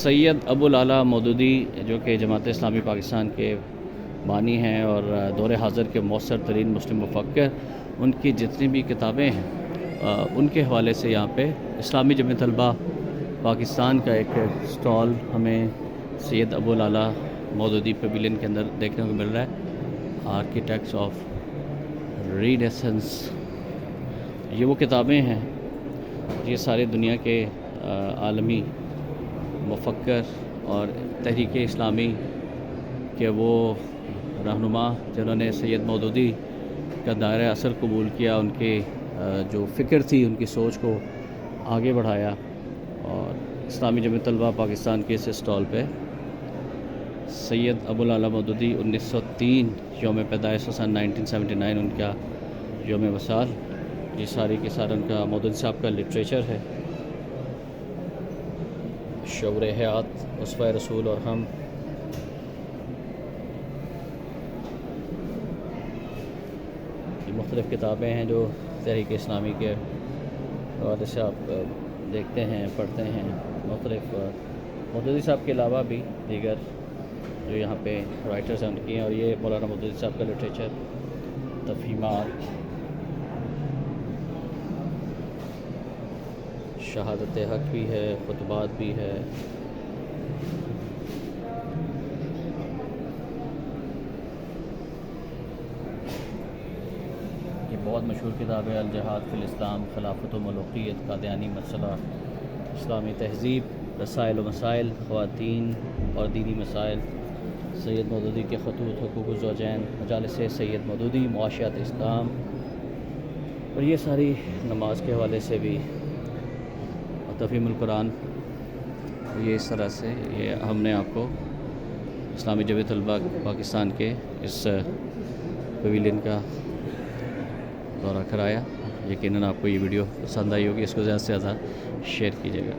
سید ابوالعلا مودودی جو کہ جماعت اسلامی پاکستان کے بانی ہیں اور دور حاضر کے مؤثر ترین مسلم مفکر، ان کی جتنی بھی کتابیں ہیں ان کے حوالے سے یہاں پہ اسلامی جمعیت طلبہ پاکستان کا ایک سٹال ہمیں سید ابوالعلا مودودی پیویلین کے اندر دیکھنے کو مل رہا ہے، آرکیٹیکٹس آف ریڈیسنس۔ یہ وہ کتابیں ہیں، یہ سارے دنیا کے عالمی مفکر اور تحریک اسلامی کے وہ رہنما جنہوں نے سید مودودی کا دائرہ اثر قبول کیا، ان کے جو فکر تھی، ان کی سوچ کو آگے بڑھایا، اور اسلامی جمعیت طلبہ پاکستان کے اس اسٹال پہ سید ابوالعلا مودودی 1903 یوم پیدائش سن 1979 ان کا یوم وصال، یہ ساری کے سارا ان کا مودودی صاحب کا لٹریچر ہے، شعور حیات، اسوہ رسول اور ہم۔ یہ مختلف کتابیں ہیں جو تحریک اسلامی کے حوالے سے آپ دیکھتے ہیں، پڑھتے ہیں۔ مختلف مودودی صاحب کے علاوہ بھی دیگر جو یہاں پہ رائٹرز ہیں ان کی ہیں، اور یہ مولانا مودودی صاحب کا لٹریچر، تفہیمات، شہادت حق بھی ہے، خطبات بھی ہے۔ یہ بہت مشہور کتاب ہے، الجہاد فی الاسلام، خلافت و ملوکیت، قادیانی مسئلہ، اسلامی تہذیب، رسائل و مسائل، خواتین اور دینی مسائل، سید مودودی کے خطوط، حقوق الزوجین، مجالس سید مودودی، معاشیات اسلام، اور یہ ساری نماز کے حوالے سے بھی، تفہیم القرآن۔ یہ اس طرح سے یہ ہم نے آپ کو اسلامی جمعیت طلبہ پاکستان کے اس پیویلین کا دورہ کرایا۔ یقیناً آپ کو یہ ویڈیو پسند آئی ہوگی، اس کو زیادہ سے زیادہ شیئر کیجیے گا۔